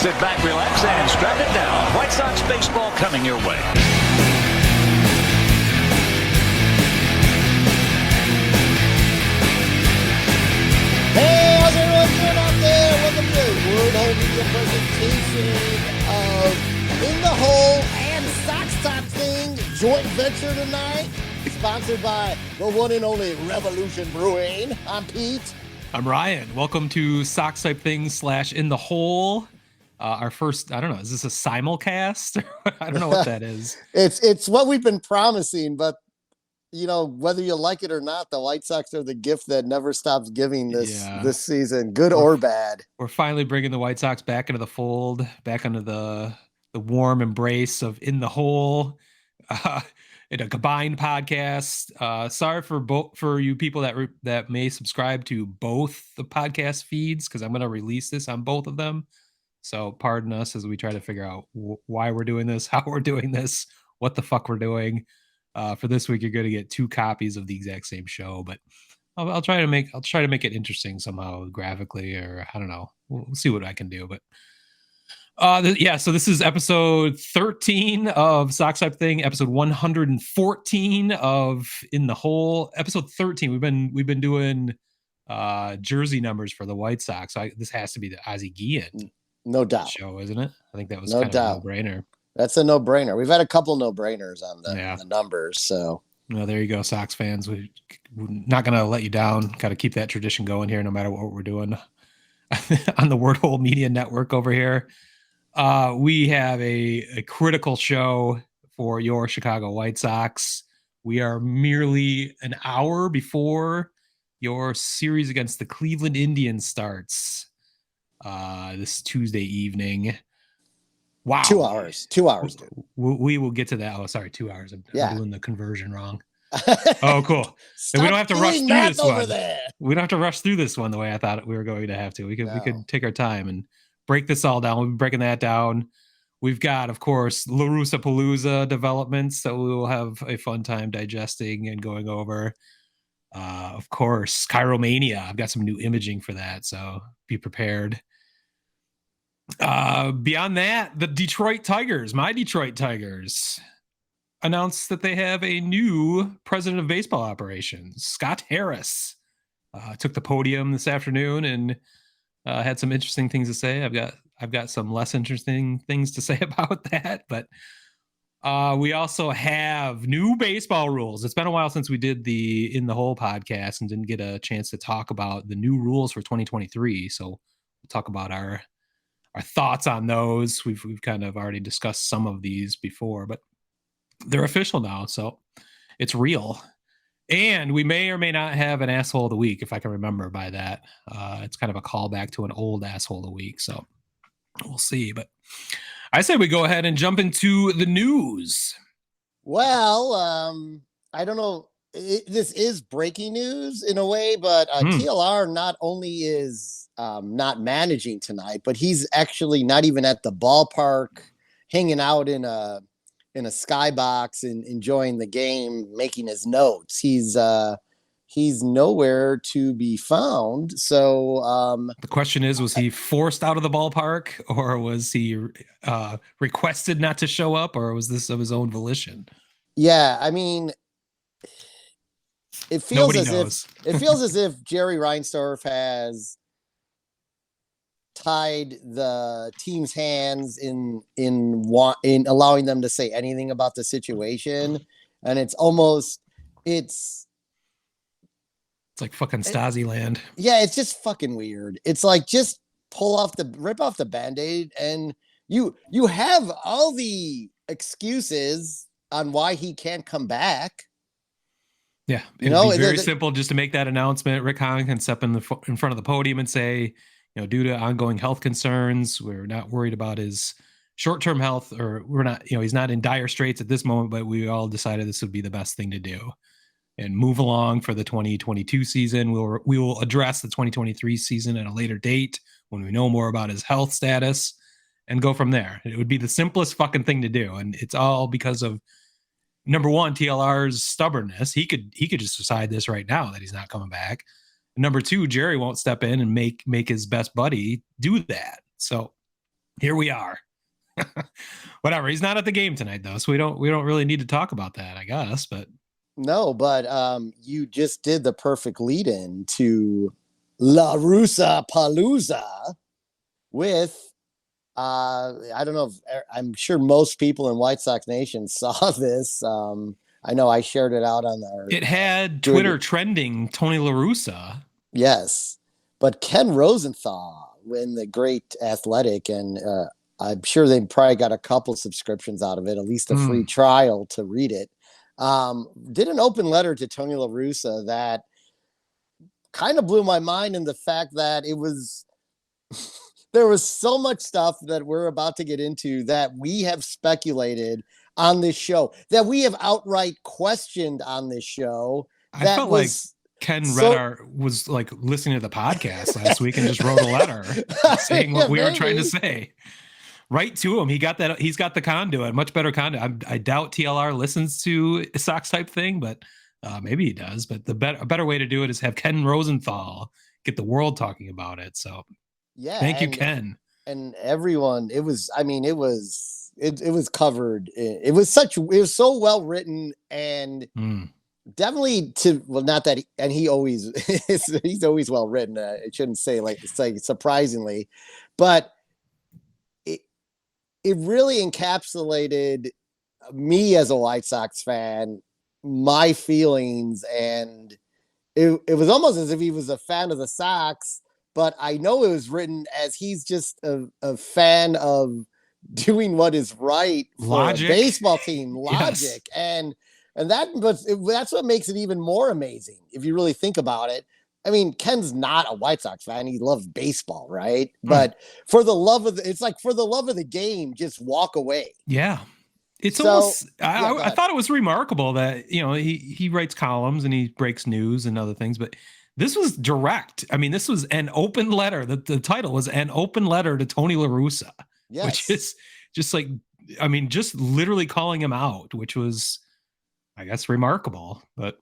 Sit back, relax, and strap it down. White Sox baseball coming your way. Hey, how's everyone doing out there? Welcome to the Word Hole Media presentation of In the Hole and Sox Top Thing joint venture tonight. Sponsored by the one and only Revolution Brewing. I'm Pete. I'm Ryan. Welcome to Sox Type Things / In the Hole. Our first, I don't know, is this a simulcast? I don't know what that is. It's what we've been promising, but you know, whether you like it or not, the White Sox are the gift that never stops giving this season, good or bad. We're finally bringing the White Sox back into the fold, back into the warm embrace of In the Hole. In a combined podcast. Sorry for you people that may subscribe to both the podcast feeds, because I'm going to release this on both of them. So pardon us as we try to figure out why we're doing this, how we're doing this, what the fuck we're doing. For this week, you're going to get 2 copies of the exact same show, but I'll try to make it interesting somehow graphically, or I don't know. We'll see what I can do, but. So this is episode 13 of Sox Type Thing, episode 114 of In the Hole. Episode 13, we've been doing jersey numbers for the White Sox. This has to be the Ozzie Guillen no doubt show, isn't it? I think that was no kind doubt. of a no-brainer. That's a no-brainer. We've had a couple no-brainers on the numbers, so. Well, there you go, Sox fans. We're not going to let you down. Got to keep that tradition going here, no matter what we're doing on the Word Hole Media Network over here. We have a critical show for your Chicago White Sox. We are merely an hour before your series against the Cleveland Indians starts this Tuesday evening. Wow. 2 hours. 2 hours. We will get to that. Oh, sorry, 2 hours. I'm doing the conversion wrong. Oh, cool. And we don't have to rush through this one. We don't have to rush through this one the way I thought we were going to have to. We could take our time and break this all down. We'll be breaking that down. We've got, of course, La Russa Palooza developments that we will have a fun time digesting and going over. Of course, Chiromania. I've got some new imaging for that, so be prepared. Beyond that, the my Detroit Tigers, announced that they have a new president of baseball operations. Scott Harris took the podium this afternoon and had some interesting things to say. I've got some less interesting things to say about that, but we also have new baseball rules. It's been a while since we did the In the Hole podcast and didn't get a chance to talk about the new rules for 2023. So we'll talk about our thoughts on those. We've kind of already discussed some of these before, but they're official now, so it's real. And we may or may not have an asshole of the week, if I can remember by that. It's kind of a callback to an old asshole of the week, so we'll see. But I say we go ahead and jump into the news. Well, I don't know. This is breaking news in a way, but TLR not only is not managing tonight, but he's actually not even at the ballpark, hanging out in a skybox and enjoying the game, making his notes. He's nowhere to be found. So the question is, was he forced out of the ballpark, or was he requested not to show up, or was this of his own volition? Yeah, I mean, it feels as if Jerry Reinsdorf has tied the team's hands in allowing them to say anything about the situation, and it's like fucking Stasi land. Yeah, it's just fucking weird. It's like, just rip off the Band-Aid, and you have all the excuses on why he can't come back. Yeah, it'd be very simple just to make that announcement. Rick Hahn can step in front of the podium and say, due to ongoing health concerns, we're not worried about his short-term health, or we're not, he's not in dire straits at this moment, but we all decided this would be the best thing to do and move along for the 2022 season. We will address the 2023 season at a later date when we know more about his health status and go from there. It would be the simplest fucking thing to do. And it's all because of, number one, TLR's stubbornness. He could just decide this right now that he's not coming back. And number two, Jerry won't step in and make his best buddy do that. So here we are. Whatever. He's not at the game tonight, though, so we don't really need to talk about that, I guess. But no, but you just did the perfect lead-in to La Russa Palooza with I don't know if I'm sure most people in White Sox Nation saw this. I know I shared it out on our. It had Twitter trending Tony La Russa. Yes, but Ken Rosenthal, in the great Athletic, and I'm sure they probably got a couple subscriptions out of it, at least a free trial to read it. Did an open letter to Tony La Russa that kind of blew my mind in the fact that it was. There was so much stuff that we're about to get into that we have speculated on this show, that we have outright questioned on this show. I felt like Ken was like listening to the podcast last week and just wrote a letter saying what we were trying to say. Right to him. He got that. He's got the conduit, much better conduit. I doubt TLR listens to a Sox type thing, but maybe he does. But a better way to do it is have Ken Rosenthal get the world talking about it. So yeah, thank you, Ken. And everyone, it was covered. It was so well written and definitely not that, and he's always well written. I shouldn't say it's like surprisingly, but it really encapsulated me as a White Sox fan, my feelings, and it was almost as if he was a fan of the Sox. But I know it was written as he's just a fan of doing what is right for a baseball team, logic. Yes. And that's what makes it even more amazing if you really think about it. I mean, Ken's not a White Sox fan. He loves baseball, right? But for the love of the game, just walk away. Yeah. It's almost, I thought it was remarkable that, he writes columns and he breaks news and other things, but this was direct. I mean, this was an open letter. The title was An Open Letter to Tony La Russa, which is just like, I mean, just literally calling him out, which was, I guess, remarkable. But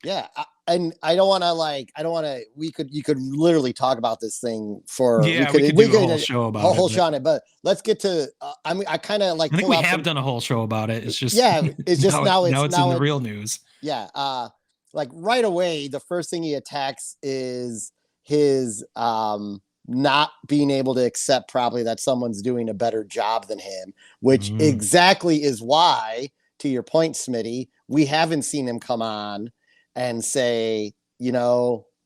yeah, and you could literally talk about this thing for, we could do a whole show about a whole show on it, but let's get to, I kind of like, I think we have done a whole show about it. It's just, it's just now it's in the real news. Yeah. Like right away, the first thing he attacks is his not being able to accept probably that someone's doing a better job than him, which exactly is why, to your point, Smitty, we haven't seen him come on and say,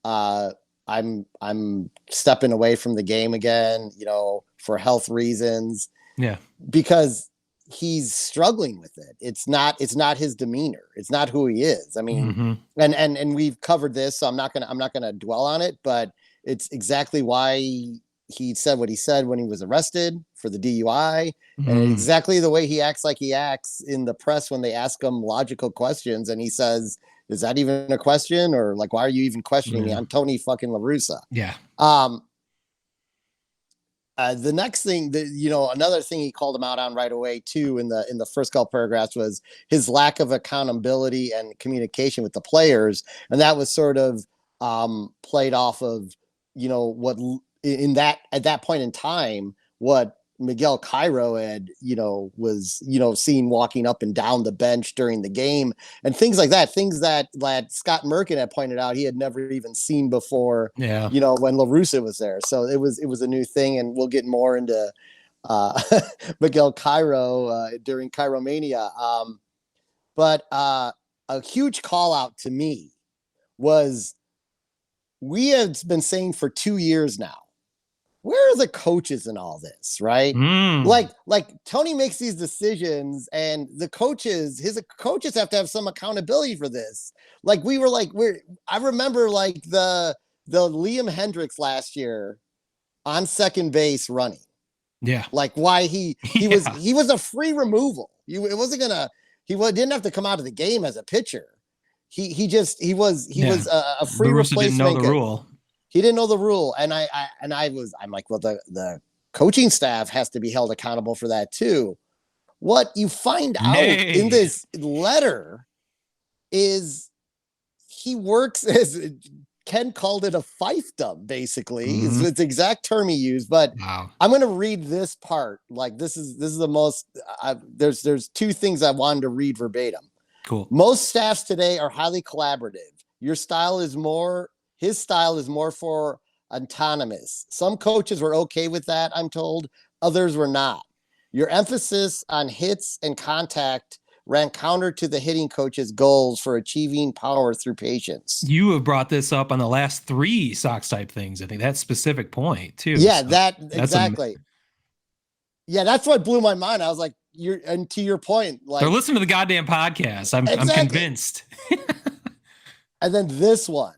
I'm stepping away from the game again, for health reasons. Yeah. Because he's struggling with it. It's not his demeanor. It's not who he is. I mean, and we've covered this, so I'm not gonna dwell on it, but it's exactly why he said what he said when he was arrested for the DUI, and exactly the way he acts in the press when they ask him logical questions, and he says, "Is that even a question?" Or like, "Why are you even questioning me? I'm Tony fucking La Russa." Yeah. The next thing that, another thing he called him out on right away too, in the first couple paragraphs, was his lack of accountability and communication with the players. And that was sort of played off of, what at that point in time, what Miguel Cairo had, was, seen walking up and down the bench during the game and things like that, things that Scott Merkin had pointed out he had never even seen before, when La Russa was there. So it was a new thing, and we'll get more into Miguel Cairo during Cairo-mania. But a huge call out to me was, we have been saying for 2 years now, where are the coaches in all this, right? Like Tony makes these decisions, and his coaches have to have some accountability for this. Like I remember like the Liam Hendricks last year on second base running. Yeah. Like why he was a free removal. He didn't have to come out of the game as a pitcher. He was a free replacement. Didn't know the rule. He didn't know the rule. And I'm like, well, the coaching staff has to be held accountable for that too. What you find out in this letter is he works as Ken called it a fiefdom, basically. It's the exact term he used, but wow. I'm going to read this part. Like this is the most, there's two things I wanted to read verbatim. Cool. Most staffs today are highly collaborative. His style is more for autonomous. Some coaches were okay with that, I'm told. Others were not. Your emphasis on hits and contact ran counter to the hitting coach's goals for achieving power through patience. You have brought this up on the last 3 Sox type things. I think that specific point too. Yeah, so that exactly. Yeah, that's what blew my mind. I was like, and to your point, like they're listening to the goddamn podcast. I'm convinced. And then this one,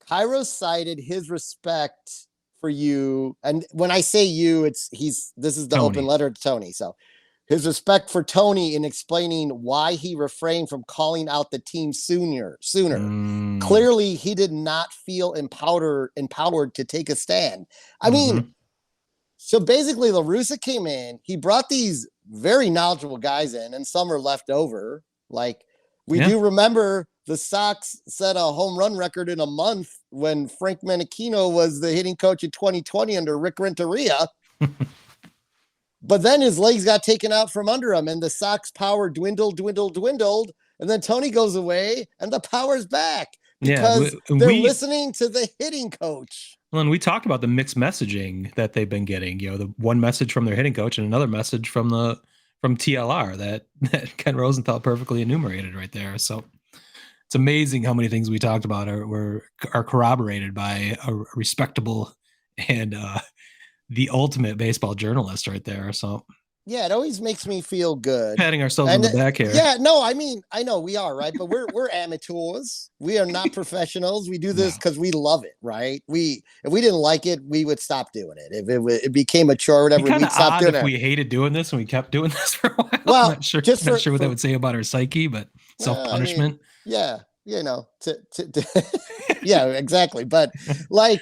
Cairo cited his respect for you. And when I say you, this is the Tony. open letter to Tony. So his respect for Tony in explaining why he refrained from calling out the team sooner. Clearly, he did not feel empowered to take a stand. I mean, so basically, La Russa came in. He brought these very knowledgeable guys in, and some are left over. Like, we do remember the Sox set a home run record in a month when Frank Menechino was the hitting coach in 2020 under Rick Renteria. But then his legs got taken out from under him, and the Sox power dwindled. And then Tony goes away, and the power's back because they're listening to the hitting coach. Well, and we talked about the mixed messaging that they've been getting. You know, the one message from their hitting coach and another message from TLR that Ken Rosenthal perfectly enumerated right there. So it's amazing how many things we talked about are corroborated by a respectable and the ultimate baseball journalist right there. So yeah, it always makes me feel good. Patting ourselves on the back here. Yeah, no, I mean, I know we are, right? But we're amateurs. We are not professionals. We do this because we love it, right? If we didn't like it, we would stop doing it. If it became a chore or whatever, we'd stop doing it. We hated doing this and we kept doing this for a while. Well, I'm not sure what that would say about our psyche, but self-punishment. I mean, yeah, you know, yeah, exactly. But like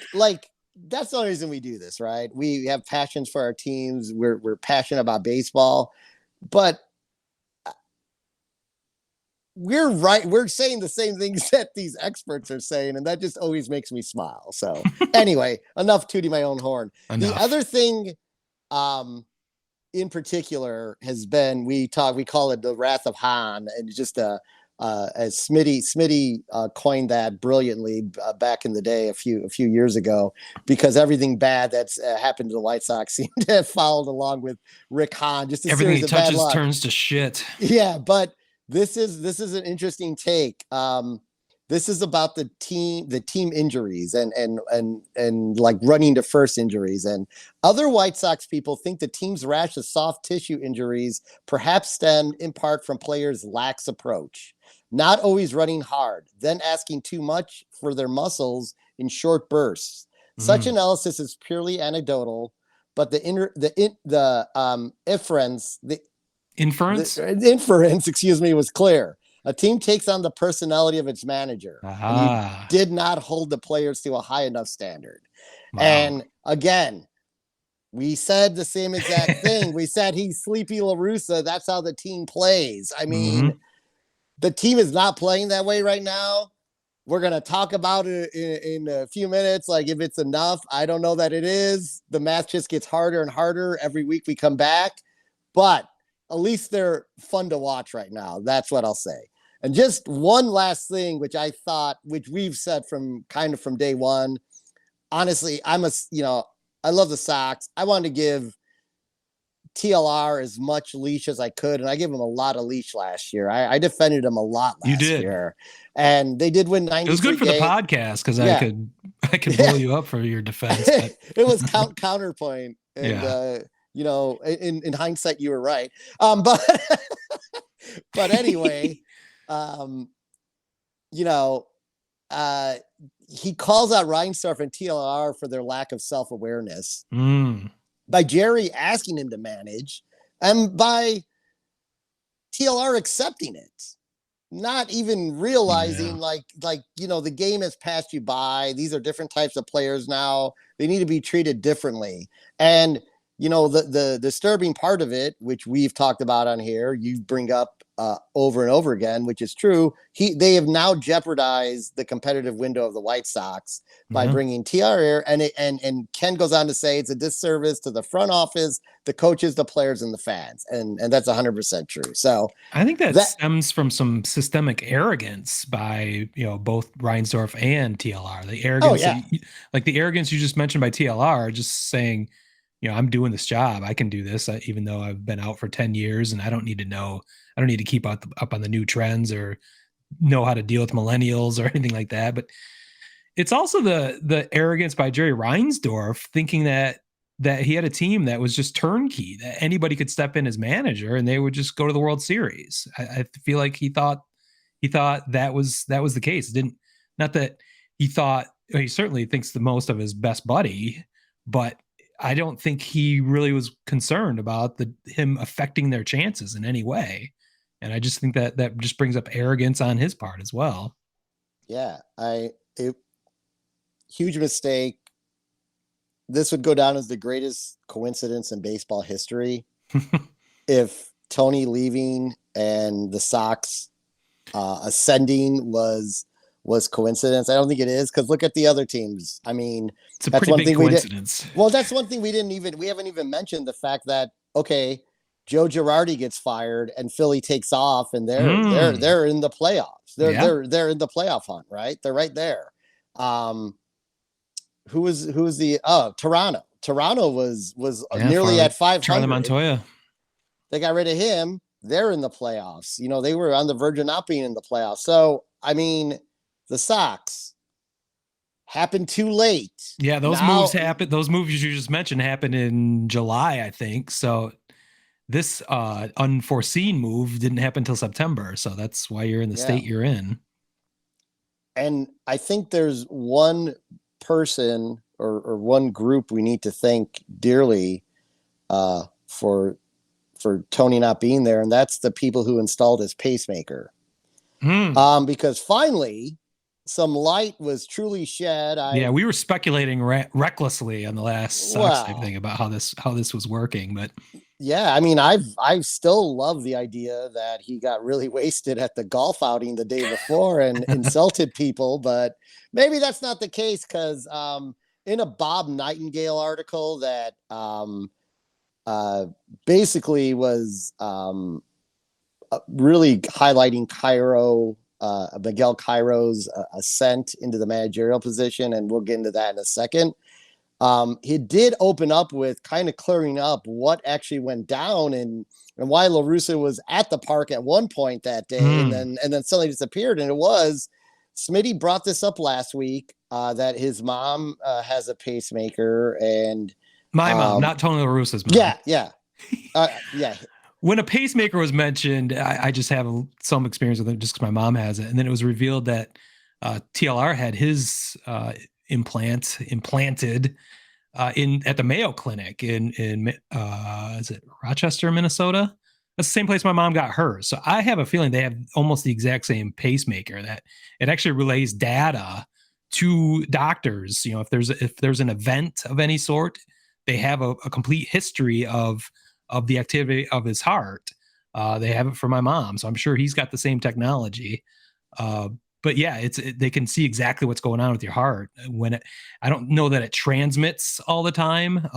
that's the only reason we do this, right? We have passions for our teams. We're passionate about baseball, but we're right. We're saying the same things that these experts are saying, and that just always makes me smile. So anyway, enough tooting my own horn. The other thing, in particular, has been we call it the Wrath of Han, and just as Smitty coined that brilliantly back in the day a few years ago, because everything bad that's happened to the White Sox seemed to have followed along with Rick Hahn. Just everything he touches turns to shit. Yeah, but this is an interesting take. This is about the team injuries and like running to first injuries. And other White Sox people think the team's rash of soft tissue injuries perhaps stem in part from players' lax approach. Not always running hard, then asking too much for their muscles in short bursts. Such analysis is purely anecdotal, but the inference, was clear. A team takes on the personality of its manager. And he did not hold the players to a high enough standard. Wow. And again, we said the same exact thing. We said he's Sleepy La Russa. That's how the team plays. I mean, the team is not playing that way right now. We're going to talk about it in a few minutes. Like, if it's enough, I don't know that it is. The math just gets harder and harder every week we come back. But at least they're fun to watch right now. That's what I'll say. And just one last thing, which we've said from day one. Honestly, I love the Sox. I wanted to give TLR as much leash as I could, and I gave him a lot of leash last year. I defended him a lot last year, and they did win 93 It was good for the podcast because I could blow you up for your defense. But... it was counterpoint, and in hindsight, you were right. But anyway, he calls out Reinsdorf and TLR for their lack of self-awareness. By Jerry asking him to manage, and by TLR accepting it, not even realizing the game has passed you by. These are different types of players now. They need to be treated differently. And the disturbing part of it, which we've talked about on here, you bring up over and over again, which is true. They have now jeopardized the competitive window of the White Sox by bringing TR and Ken goes on to say it's a disservice to the front office, the coaches, the players, and the fans, and that's 100% true. So I think that stems from some systemic arrogance by both Reinsdorf and TLR. The arrogance, like the arrogance you just mentioned by TLR, just saying, I'm doing this job. I can do this, even though I've been out for 10 years and I don't need to keep up on the new trends or know how to deal with millennials or anything like that. But it's also the arrogance by Jerry Reinsdorf thinking that he had a team that was just turnkey, that anybody could step in as manager and they would just go to the World Series. I feel like he thought that was the case. Not that he thought, he certainly thinks the most of his best buddy, but I don't think he really was concerned about him affecting their chances in any way. And I just think that just brings up arrogance on his part as well. Yeah, huge mistake. This would go down as the greatest coincidence in baseball history if Tony leaving and the Sox ascending was coincidence. I don't think it is, because look at the other teams. I mean, it's a pretty big coincidence. Well, that's one thing we haven't even mentioned, the fact that, okay, Joe Girardi gets fired and Philly takes off and they're in the playoffs. They're in the playoff hunt, right? They're right there. Who was the Toronto? Toronto was nearly at 500. Charlie Montoya. They got rid of him. They're in the playoffs. They were on the verge of not being in the playoffs. So, I mean, the Sox happened too late. Yeah, those moves happened. Those moves you just mentioned happened in July, I think. So this unforeseen move didn't happen until September. So that's why you're in the state you're in. And I think there's one person or one group we need to thank dearly for Tony not being there, and that's the people who installed his pacemaker. Because finally some light was truly shed. We were speculating recklessly on the last Sox thing about how this was working, but yeah, I mean, I still love the idea that he got really wasted at the golf outing the day before and insulted people, but maybe that's not the case, because in a Bob Nightingale article that basically was really highlighting Miguel Cairo's ascent into the managerial position, and we'll get into that in a second. He did open up with kind of clearing up what actually went down and why La Russa was at the park at one point that day and then suddenly disappeared. And it was, Smitty brought this up last week, that his mom has a pacemaker, and my mom, not Tony La Russa's mom. Yeah. When a pacemaker was mentioned, I just have some experience with it just because my mom has it. And then it was revealed that TLR had his implanted at the Mayo Clinic in is it Rochester, Minnesota? That's the same place my mom got hers. So I have a feeling they have almost the exact same pacemaker, that it actually relays data to doctors. If there's an event of any sort, they have a complete history of the activity of his heart. They have it for my mom, so I'm sure he's got the same technology. But yeah, they can see exactly what's going on with your heart. I don't know that it transmits all the time,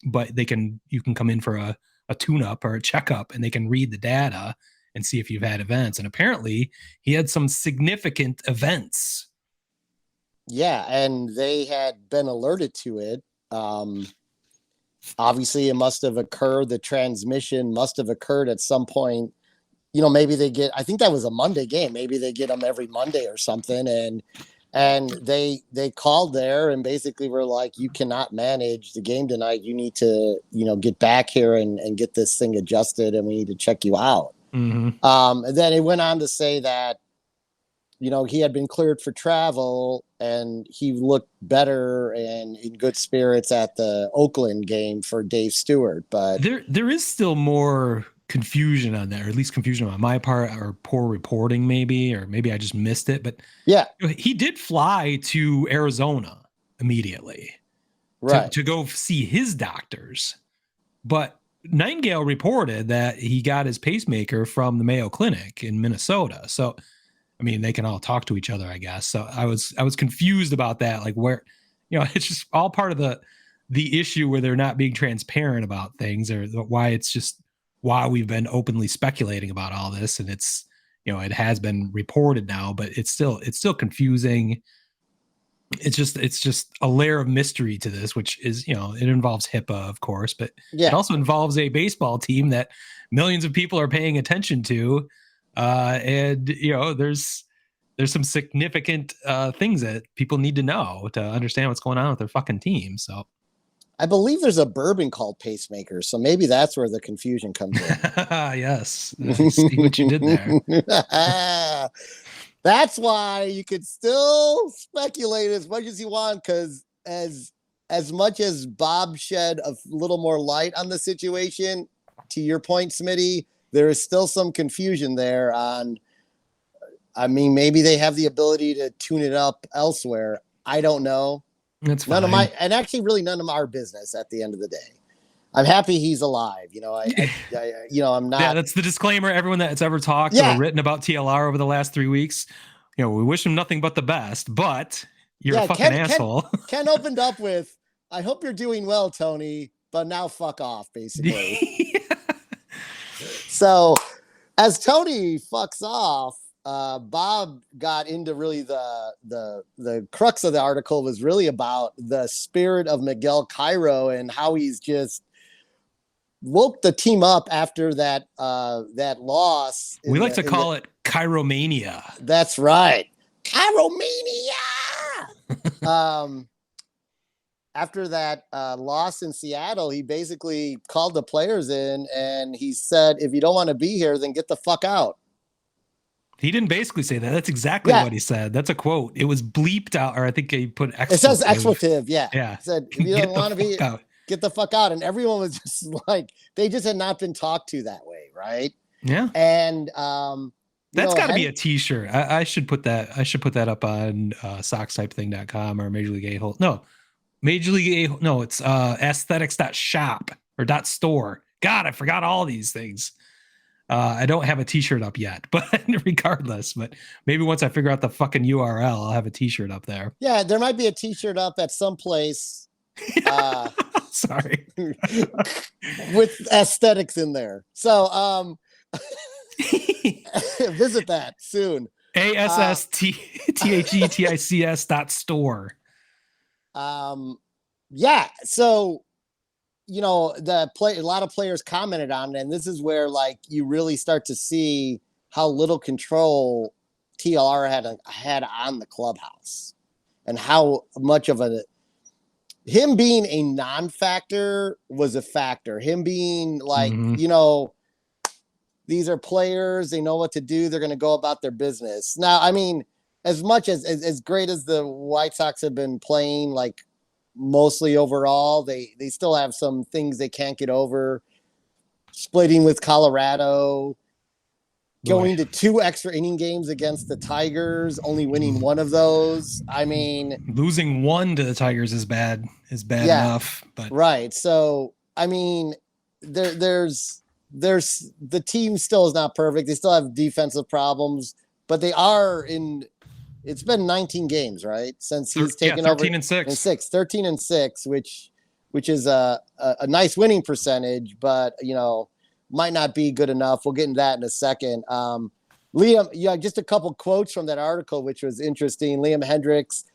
but you can come in for a tune-up or a checkup, and they can read the data and see if you've had events. And apparently, he had some significant events. Yeah, and they had been alerted to it. Obviously, it must have occurred. The transmission must have occurred at some point. Maybe I think that was a Monday game. Maybe they get them every Monday or something. And they called there and basically were like, you cannot manage the game tonight. You need to, get back here and get this thing adjusted, and we need to check you out. And then it went on to say that, he had been cleared for travel and he looked better and in good spirits at the Oakland game for Dave Stewart. But there is still more confusion on that, or at least confusion on my part, or poor reporting maybe, or maybe I just missed it. But yeah, he did fly to Arizona immediately, right, to go see his doctors. But Nightingale reported that he got his pacemaker from the Mayo Clinic in Minnesota. So, I mean, they can all talk to each other, I guess. So I was confused about that. Like where, it's just all part of the issue where they're not being transparent about things, or why we've been openly speculating about all this. And it's, it has been reported now, but it's still confusing. It's just a layer of mystery to this, which is, it involves HIPAA, of course, but it also involves a baseball team that millions of people are paying attention to. And there's some significant things that people need to know to understand what's going on with their fucking team. So I believe there's a bourbon called Pacemaker, so maybe that's where the confusion comes in. Yes, I see what you did there. That's why you could still speculate as much as you want, because as much as Bob shed a little more light on the situation, to your point, Smitty, there is still some confusion there on. I mean, maybe they have the ability to tune it up elsewhere. I don't know. That's fine. None of our business at the end of the day. I'm happy he's alive. I'm not. Yeah, that's the disclaimer. Everyone that's ever talked or written about TLR over the last 3 weeks, we wish him nothing but the best, but you're a fucking asshole. Ken opened up with, I hope you're doing well, Tony, but now fuck off, basically. So as Tony fucks off, Bob got into really the crux of the article was really about the spirit of Miguel Cairo and how he's just woke the team up after that loss. We like to call it Cairomania. That's right. Cairomania. After that loss in Seattle, he basically called the players in and he said, if you don't want to be here, then get the fuck out. He didn't basically say that. That's exactly what he said. That's a quote. It was bleeped out, or I think he put expletive. It says expletive, yeah. Yeah. He said, if you don't want to be out, get the fuck out. And everyone was just like, they just had not been talked to that way, right? Yeah. And that's got to be a t-shirt. I should put that. I should put that up on sockstypething.com or Major League A-hole. No, Major League A-hole. No, it's aesthetics.shop or .store. God, I forgot all these things. I don't have a t-shirt up yet, but regardless, but maybe once I figure out the fucking URL, I'll have a t-shirt up there. Yeah, there might be a t-shirt up at some place. Sorry. With aesthetics in there. So visit that soon. ASSTHETICS.store. Yeah, so a lot of players commented on it, and this is where like you really start to see how little control TLR had on the clubhouse, and how much of him being a non-factor was a factor. Him being like, these are players, they know what to do, they're going to go about their business. Now, I mean, as much as great as the White Sox have been playing, like mostly overall, they still have some things they can't get over. Splitting with Colorado, going to 2 extra inning games against the Tigers, only winning one of those. I mean, losing one to the Tigers is bad enough. But right. So I mean, there's the team still is not perfect. They still have defensive problems, but they are in. It's been 19 games, right? Since he's taken 13 and 6. 13 and 6, which is a nice winning percentage, but might not be good enough. We'll get into that in a second. Liam, just a couple quotes from that article, which was interesting. Liam Hendricks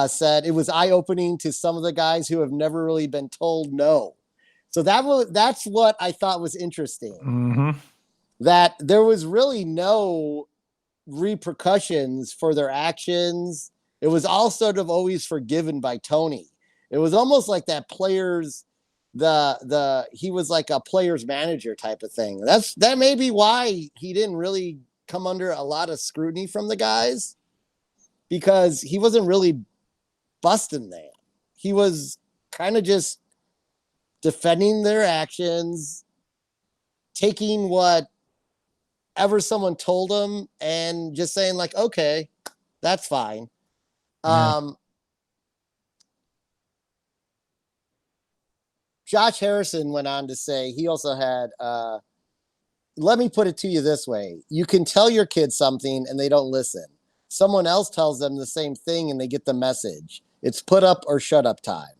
said it was eye-opening to some of the guys who have never really been told no. So that's what I thought was interesting. Mm-hmm. That there was really no repercussions for their actions. It was all sort of always forgiven by Tony. It was almost like that players, he was like a player's manager type of thing. That may be why he didn't really come under a lot of scrutiny from the guys, because he wasn't really busting them. He was kind of just defending their actions, taking whatever someone told him and just saying like, okay, that's fine. Yeah. Josh Harrison went on to say he also had, let me put it to you this way. You can tell your kids something and they don't listen. Someone else tells them the same thing and they get the message. It's put up or shut up time.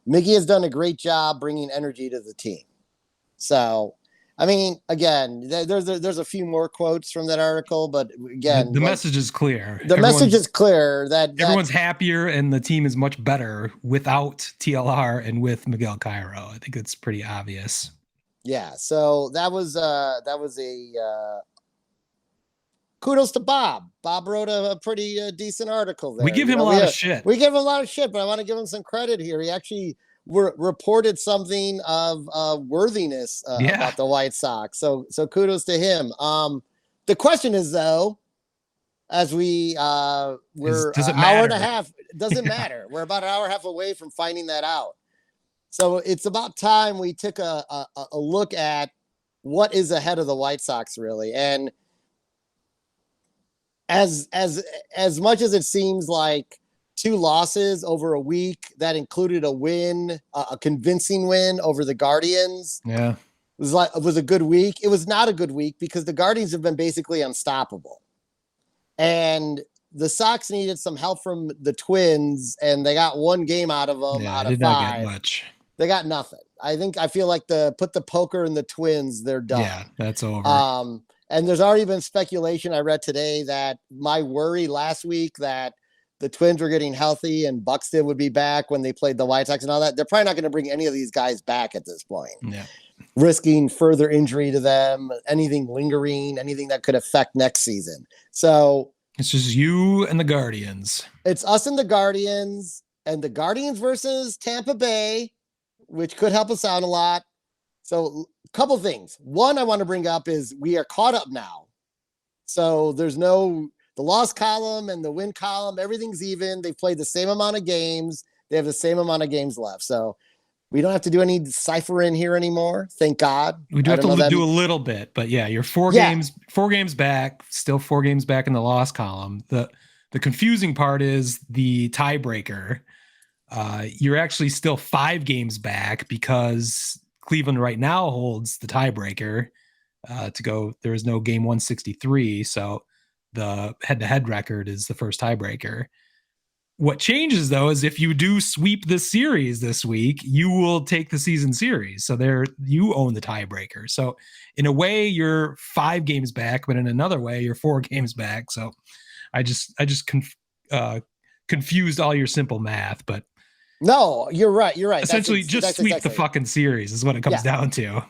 Miggy has done a great job bringing energy to the team. So, I mean, again, there's a few more quotes from that article, but again, the message is clear. The message is clear that everyone's happier and the team is much better without TLR and with Miguel Cairo. I think it's pretty obvious. Yeah. So that was a kudos to Bob. Bob wrote a pretty decent article there. We give him a lot of shit. We give him a lot of shit, but I want to give him some credit here. He actually reported something of worthiness about the White Sox. So kudos to him. The question is, though, as we're hour and a half, it doesn't matter. We're about an hour and a half away from finding that out. So it's about time we took a look at what is ahead of the White Sox, really. And as much as it seems like 2 losses over a week, that included a win, a convincing win over the Guardians. Yeah. It was a good week. It was not a good week because the Guardians have been basically unstoppable. And the Sox needed some help from the Twins, and they got 1 game out of them out of 5. Not get much. They got nothing. I feel like put the poker in the Twins, they're done. Yeah, that's over. And there's already been speculation I read today that my worry last week that the Twins were getting healthy and Buxton would be back when they played the White Sox and all that. They're probably not going to bring any of these guys back at this point. Yeah. Risking further injury to them, anything lingering, anything that could affect next season. So it's just you and the Guardians. It's us and the Guardians versus Tampa Bay, which could help us out a lot. So a couple things. One I want to bring up is we are caught up now. So there's the loss column and the win column, everything's even. They've played the same amount of games. They have the same amount of games left. So we don't have to do any decipher in here anymore. Thank God. We do have to do a little bit, but yeah, you're 4 games back, still 4 games back in the loss column. The confusing part is the tiebreaker. You're actually still 5 games back because Cleveland right now holds the tiebreaker to go. There is no game 163. So the head-to-head record is the first tiebreaker. What changes, though, is if you do sweep this series this week, you will take the season series. So you own the tiebreaker. So in a way, you're 5 games back, but in another way, you're 4 games back. So I just confused all your simple math, but no, you're right. Essentially, just sweep the fucking series is what it comes down to.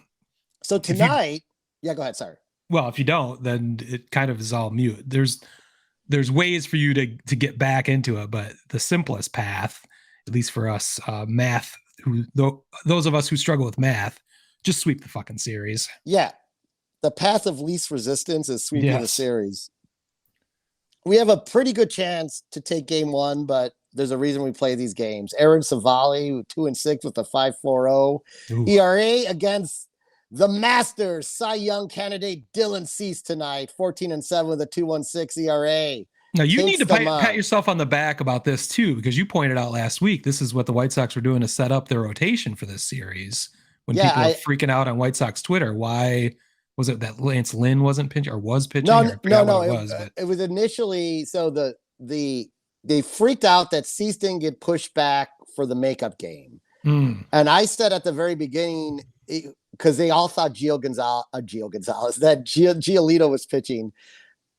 So tonight, go ahead. Sorry. Well, if you don't, then it kind of is all mute. There's ways for you to get back into it, but the simplest path, at least for us, math, those of us who struggle with math, just sweep the fucking series. Yeah. The path of least resistance is sweeping the series. We have a pretty good chance to take game 1, but there's a reason we play these games. Aaron Savali, 2-6 with a 5.40 ERA against the Masters Cy Young candidate Dylan Cease tonight, 14-7 with a 2.16 ERA. Now you need to pat yourself on the back about this too, because you pointed out last week this is what the White Sox were doing to set up their rotation for this series. When people are freaking out on White Sox Twitter, why was it that Lance Lynn wasn't pitching or was pitching? It was initially they freaked out that Cease didn't get pushed back for the makeup game, and I said at the very beginning, because they all thought that Giolito was pitching.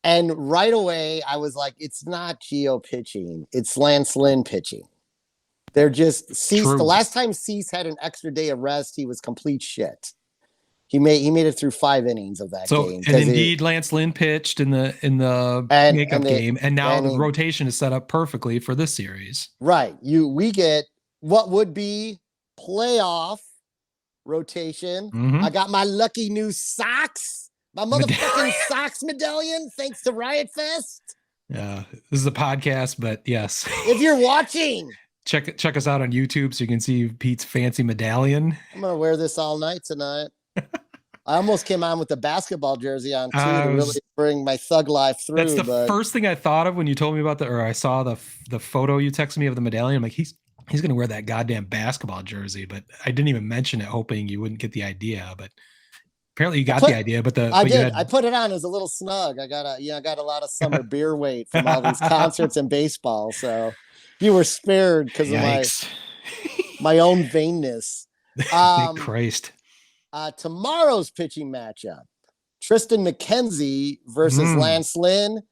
And right away, I was like, it's not Gio pitching. It's Lance Lynn pitching. They're just Cease. The last time Cease had an extra day of rest, he was complete shit. He made it through 5 innings of that game. And indeed, Lance Lynn pitched in the makeup game, and now the rotation is set up perfectly for this series. Right. We get what would be playoff rotation. I got my lucky new socks, my motherfucking socks medallion, thanks to Riot Fest. Yeah, this is a podcast, but yes, if you're watching, check us out on YouTube so you can see Pete's fancy medallion. I'm gonna wear this all night tonight. I almost came on with the basketball jersey on too to really bring my thug life through. That's the first thing I thought of when you told me about I saw the photo you texted me of the medallion. I'm like, He's going to wear that goddamn basketball jersey, but I didn't even mention it, hoping you wouldn't get the idea. But apparently, you got the idea. But I did. you had, I put it on. It was a little snug. I got a lot of summer beer weight from all these concerts and baseball. So you were spared because of my own vainness. Thank Christ. Tomorrow's pitching matchup: Tristan McKenzie versus Lance Lynn.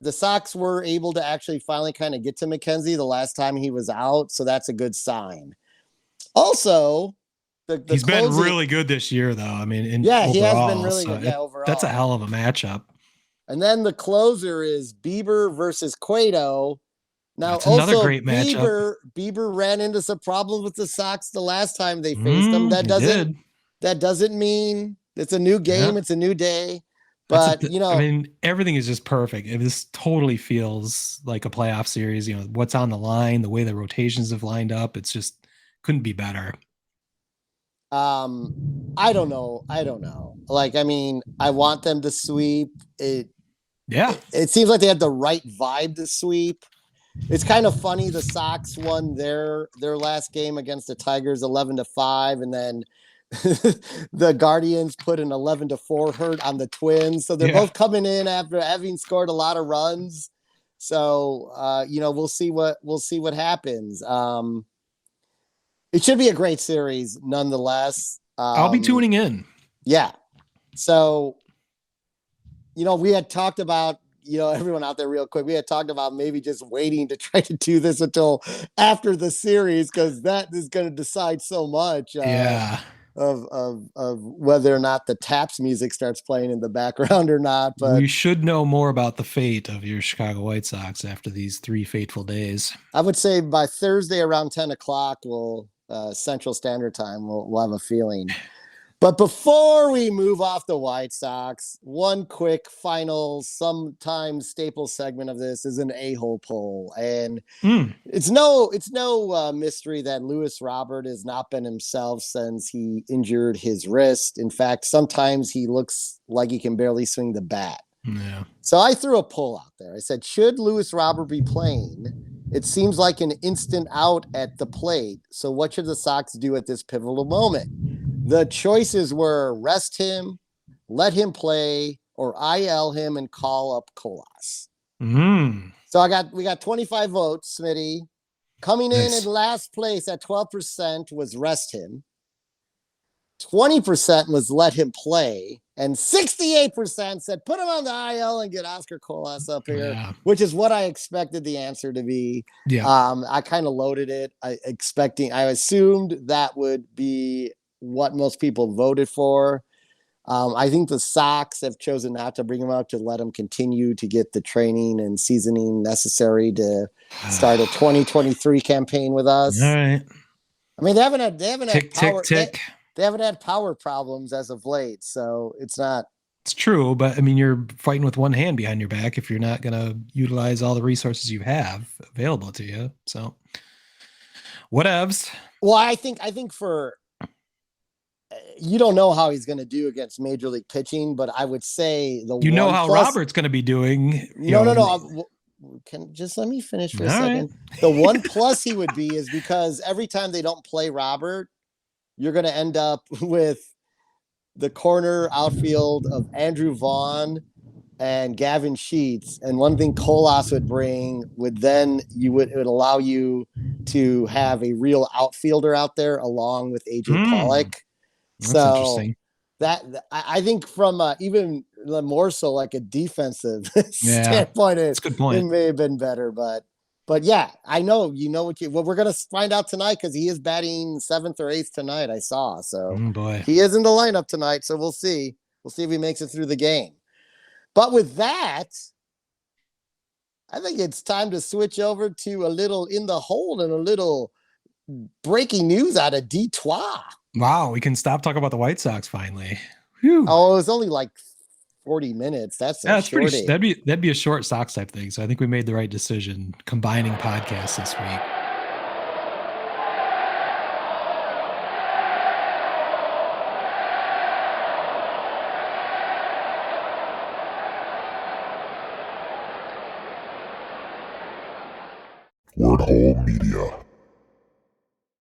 The Sox were able to actually finally kind of get to McKenzie the last time he was out, so that's a good sign. Also, he's been really good this year, though. I mean, he has been really good. Yeah, overall, that's a hell of a matchup. And then the closer is Bieber versus Cueto. Now, that's another great matchup. Bieber ran into some problems with the Sox the last time they faced them. That doesn't mean it's a new game. Yeah. It's a new day. But, I mean, everything is just perfect. This totally feels like a playoff series. You know, what's on the line, the way the rotations have lined up. It's just couldn't be better. I don't know. Like, I mean, I want them to sweep it. Yeah. It seems like they had the right vibe to sweep. It's kind of funny. The Sox won their last game against the Tigers 11-5, and then the Guardians put an 11-4 hurt on the Twins. So they're both coming in after having scored a lot of runs. So we'll see what happens. It should be a great series nonetheless. I'll be tuning in. Yeah. So, we had talked about, everyone out there real quick, we had talked about maybe just waiting to try to do this until after the series, because that is going to decide so much. Of whether or not the Taps music starts playing in the background or not. But we should know more about the fate of your Chicago White Sox after these 3 fateful days. I would say by Thursday around 10 o'clock, Central Standard Time, we'll have a feeling. But before we move off the White Sox, one quick final, sometimes staple segment of this is an a-hole poll. And it's no mystery that Luis Robert has not been himself since he injured his wrist. In fact, sometimes he looks like he can barely swing the bat. Yeah. So I threw a poll out there. I said, should Luis Robert be playing? It seems like an instant out at the plate. So what should the Sox do at this pivotal moment? The choices were rest him, let him play, or IL him and call up Colas. So we got 25 votes, Smitty. Coming in last place at 12% was rest him. 20% was let him play. And 68% said put him on the IL and get Oscar Colas up here, which is what I expected the answer to be. Yeah. I kind of loaded it. I assumed that would be what most people voted for. I think the Sox have chosen not to bring him up, to let him continue to get the training and seasoning necessary to start a 2023 campaign with us. All right. I mean, they haven't had power. Tick. They haven't had power problems as of late, so it's not. It's true, but I mean, you're fighting with one hand behind your back if you're not going to utilize all the resources you have available to you. So, whatevs. Well, I think for. You don't know how he's going to do against major league pitching, but I would say Robert's going to be doing. No. Just let me finish for a second. Right. The one plus he would be is because every time they don't play Robert, you're going to end up with the corner outfield of Andrew Vaughn and Gavin Sheets. And one thing Colas would bring it would allow you to have a real outfielder out there along with AJ Pollock. That's interesting. That I think from even more so like a defensive standpoint, that's a good point. It may have been better, but yeah, I know we're gonna find out tonight because he is batting 7th or 8th tonight. I saw, so he is in the lineup tonight. So we'll see if he makes it through the game. But with that, I think it's time to switch over to a little in the hole and a little breaking news out of Detroit. Wow, we can stop talking about the White Sox finally. Whew. Oh, it was only like 40 minutes. That's pretty. That'd be a short Sox type thing. So I think we made the right decision combining podcasts this week. Word Cole Media.